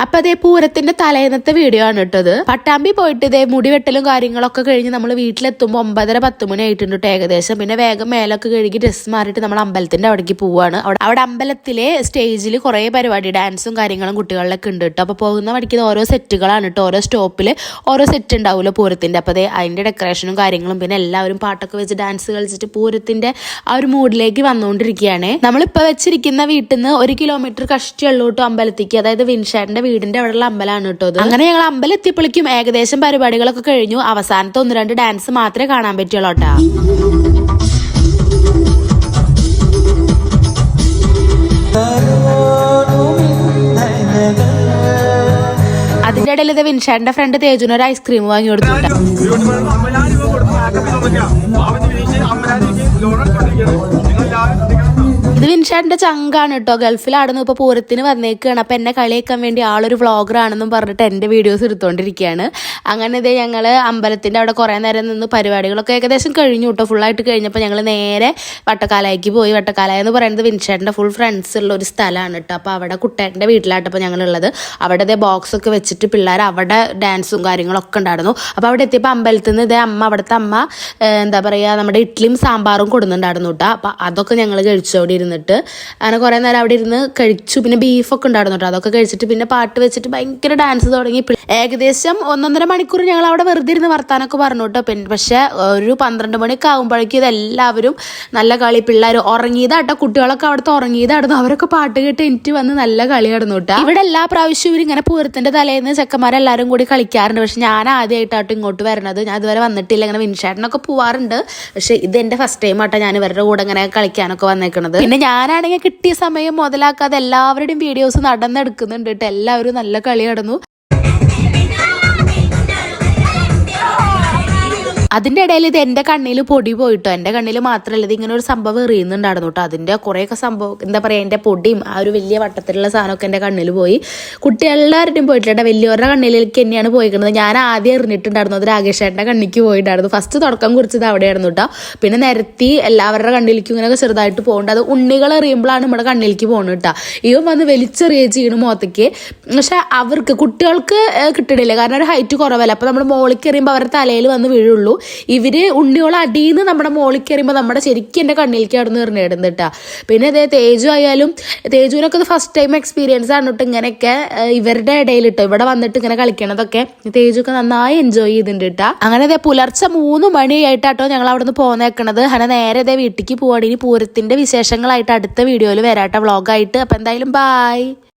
അപ്പൊ അതേ പൂരത്തിന്റെ തലേന്നത്തെ വീഡിയോ ആണ് ഇട്ടത്. പട്ടാമ്പി പോയിട്ട് ഇതേ മുടിവെട്ടലും കാര്യങ്ങളൊക്കെ കഴിഞ്ഞ് നമ്മൾ വീട്ടിലെത്തുമ്പോൾ 9:30-10 മണി ആയിട്ടുണ്ട് കേട്ടോ ഏകദേശം. പിന്നെ വേഗം മേലൊക്കെ കഴുകി ഡ്രസ് മാറിയിട്ട് നമ്മൾ അമ്പലത്തിന്റെ അവിടേക്ക് പോവാണ്. അവിടെ അമ്പലത്തിലെ സ്റ്റേജിൽ കുറെ പരിപാടി ഡാൻസും കാര്യങ്ങളും കുട്ടികളിലൊക്കെ ഉണ്ട് കേട്ടോ. അപ്പൊ പോകുന്ന വഴിക്ക് ഓരോ സെറ്റുകളാണ് കേട്ടോ, ഓരോ സ്റ്റോപ്പിൽ ഓരോ സെറ്റ് ഉണ്ടാവുമല്ലോ പൂരത്തിന്റെ. അപ്പൊ അതിന്റെ ഡെക്കറേഷനും കാര്യങ്ങളും പിന്നെ എല്ലാവരും പാട്ടൊക്കെ വെച്ച് ഡാൻസ് കളിച്ചിട്ട് പൂരത്തിന്റെ ആ ഒരു മൂഡിലേക്ക് വന്നുകൊണ്ടിരിക്കുകയാണ്. നമ്മളിപ്പോ വെച്ചിരിക്കുന്ന വീട്ടിൽ നിന്ന് 1 കിലോമീറ്റർ കഷ്ടിയുള്ളൂ കേട്ടോ അമ്പലത്തേക്ക്. അതായത് വിൻഷാന്റെ വീടിന്റെ അവിടെയുള്ള അമ്പലമാണ് കേട്ടോ. അങ്ങനെ ഞങ്ങൾ അമ്പലം എത്തിയപ്പോഴേക്കും ഏകദേശം പരിപാടികളൊക്കെ കഴിഞ്ഞു. അവസാനത്തെ 1-2 ഡാൻസ് മാത്രമേ കാണാൻ പറ്റുള്ളൂ കേട്ടോ. അതിന്റെ ഇടയിൽ ഇത് വിൻഷാന്റെ ഫ്രണ്ട് തേജുന് ഒരു ഐസ്ക്രീം വാങ്ങി കൊടുത്തു. ഇത് വിൻഷാന്റെ ചങ്കാണ് കേട്ടോ, ഗൾഫിലാടുന്നു, ഇപ്പൊ പൂരത്തിന് വന്നേക്കാണ്. അപ്പൊ എന്നെ കളിയാക്കാൻ വേണ്ടി ആളൊരു വ്ളോഗറാണെന്നും പറഞ്ഞിട്ട് എന്റെ വീഡിയോസ് എടുത്തോണ്ടിരിക്കുകയാണ്. അങ്ങനെ ഇതേ ഞങ്ങള് അമ്പലത്തിന്റെ അവിടെ കുറെ നേരം നിന്ന് പരിപാടികളൊക്കെ ഏകദേശം കഴിഞ്ഞു കേട്ടോ. ഫുള്ളായിട്ട് കഴിഞ്ഞപ്പോൾ ഞങ്ങൾ നേരെ വട്ടക്കാലയ്ക്ക് പോയി. വട്ടക്കാല എന്ന് പറയുന്നത് വിൻഷാന്റെ ഫുൾ ഫ്രണ്ട്സ് ഉള്ള ഒരു സ്ഥലമാണ് കേട്ടോ. അപ്പൊ അവിടെ കുട്ടേട്ടന്റെ വീട്ടിലായിട്ടപ്പോൾ ഞങ്ങളുള്ളത്. അവിടെ ഇതേ ബോക്സ് ഒക്കെ വെച്ചിട്ട് പിള്ളേർ അവിടെ ഡാൻസും കാര്യങ്ങളൊക്കെ ഉണ്ടായിരുന്നു. അപ്പൊ അവിടെ എത്തിയപ്പോൾ അമ്പലത്തിൽ നിന്ന് ഇതേ അവിടുത്തെ അമ്മ എന്താ പറയാ നമ്മുടെ ഇഡ്ഡലിയും സാമ്പാറും കൊടുക്കുന്നുണ്ടായിരുന്നു കേട്ടോ. അപ്പൊ അതൊക്കെ ഞങ്ങൾ കഴിച്ചു അവിടെ ഇരുന്നിട്ട്. അങ്ങനെ കുറെ നേരം അവിടെ ഇരുന്ന് കഴിച്ചു. പിന്നെ ബീഫൊക്കെ ഉണ്ടായിരുന്നു കേട്ടോ. അതൊക്കെ കഴിച്ചിട്ട് പിന്നെ പാട്ട് വെച്ചിട്ട് ഭയങ്കര ഡാൻസ് തുടങ്ങി. ഏകദേശം 1.5 മണിക്കൂർ ഞങ്ങൾ അവിടെ വെറുതെ ഇരുന്ന് വർത്താനൊക്കെ പറഞ്ഞു കേട്ടോ. പക്ഷെ ഒരു 12 മണിയൊക്കെ ആകുമ്പോഴേക്കും ഇതെല്ലാവരും നല്ല കളി, പിള്ളേർ ഉറങ്ങിയതാട്ടോ, കുട്ടികളൊക്കെ അവിടുത്തെ ഉറങ്ങിയതായിരുന്നു. അവരൊക്കെ പാട്ട് കേട്ട് എനിക്ക് വന്ന് നല്ല കളിയായിരുന്നു കേട്ടോ. ഇവിടെ എല്ലാ പ്രാവശ്യവും ഇവരിങ്ങനെ പൂരത്തിന്റെ തലേന്ന് ചെക്കന്മാരെല്ലാരും കൂടി കളിക്കാറുണ്ട്. പക്ഷെ ഞാൻ ആദ്യമായിട്ടാട്ടോ ഇങ്ങോട്ട് വരണത്. ഞാൻ ഇതുവരെ വന്നിട്ടില്ല. ഇങ്ങനെ വിൻഷാട്ടിനൊക്കെ പോവാറുണ്ട്. പക്ഷെ ഇത് എന്റെ ഫസ്റ്റ് ടൈം ആട്ടോ ഞാൻ ഇവരുടെ കൂടെ ഇങ്ങനെ കളിക്കാനൊക്കെ വന്നേക്കണത്. പിന്നെ ഞാനാണെങ്കിൽ കിട്ടിയ സമയം മുതലാക്കാതെ എല്ലാവരുടെയും വീഡിയോസ് നടന്നെടുക്കുന്നുണ്ട് കേട്ടോ. എല്ലാവരും നല്ല കളി നടന്നു. അതിൻ്റെ ഇടയിൽ ഇത് എൻ്റെ കണ്ണിൽ പൊടി പോയിട്ടോ. എൻ്റെ കണ്ണിൽ മാത്രമല്ല, ഇത് ഇങ്ങനെ ഒരു സംഭവം എറിയുന്നുണ്ടായിരുന്നു കേട്ടോ. അതിൻ്റെ കുറേയൊക്കെ സംഭവം എന്താ പറയുക, എൻ്റെ പൊടിയും ആ ഒരു വലിയ വട്ടത്തിലുള്ള സാധനമൊക്കെ എൻ്റെ കണ്ണിൽ പോയി. കുട്ടികളെല്ലാവരുടെയും പോയിട്ടില്ല, വലിയവരുടെ കണ്ണിലേക്ക് തന്നെയാണ് പോയിരിക്കുന്നത്. ഞാൻ ആദ്യം എറിഞ്ഞിട്ടുണ്ടായിരുന്നു, അത് രാകേഷേട്ടൻ്റെ കണ്ണിക്ക് പോയിട്ടുണ്ടായിരുന്നു. ഫസ്റ്റ് തുടക്കം കുറിച്ചത് അവിടെയായിരുന്നു കേട്ടോ. പിന്നെ നിരത്തി എല്ലാവരുടെ കണ്ണിലേക്കും ഇങ്ങനെയൊക്കെ ചെറുതായിട്ട് പോകുന്നുണ്ട്. അത് ഉണ്ണികൾ എറിയുമ്പോഴാണ് നമ്മുടെ കണ്ണിലേക്ക് പോകുന്നത് കേട്ടോ. ഇവൻ വന്ന് വലിച്ചെറിയ ചെയ്യണം മുഖത്തേക്ക്. പക്ഷെ അവർക്ക് കുട്ടികൾക്ക് കിട്ടണില്ല, കാരണം ഒരു ഹൈറ്റ് കുറവല്ല. അപ്പോൾ നമ്മൾ മോളിക്ക് എറിയുമ്പോൾ അവരുടെ തലയിൽ വന്ന് വീഴുള്ളൂ. ഇവര് ഉണ്ണിയോളം അടിയിന്ന് നമ്മുടെ മോളിക്ക് എറിയുമ്പോൾ നമ്മുടെ ശരിക്കും എൻ്റെ കണ്ണിലേക്ക് അവിടെ നിന്ന് എറിഞ്ഞിടുന്നു കേട്ടാ. പിന്നെ അതേ തേജു ആയാലും, തേജുവിനൊക്കെ ഇത് ഫസ്റ്റ് ടൈം എക്സ്പീരിയൻസ് ആണ് കേട്ടോ ഇങ്ങനെയൊക്കെ ഇവരുടെ ഇടയിൽ കേട്ടോ. ഇവിടെ വന്നിട്ട് ഇങ്ങനെ കളിക്കണതൊക്കെ തേജുക്കെ നന്നായി എൻജോയ് ചെയ്തിട്ടുണ്ട് കേട്ടാ. അങ്ങനെ അതേ പുലർച്ചെ 3 മണിയായിട്ടാട്ടോ ഞങ്ങൾ അവിടെ നിന്ന് പോന്നേക്കണത്. അങ്ങനെ നേരെ അതേ വീട്ടിലേക്ക് പോവാണ്. ഇനി പൂരത്തിന്റെ വിശേഷങ്ങളായിട്ട് അടുത്ത വീഡിയോയിൽ വരാട്ടോ, വ്ളോഗായിട്ട്. അപ്പം എന്തായാലും ബായ്.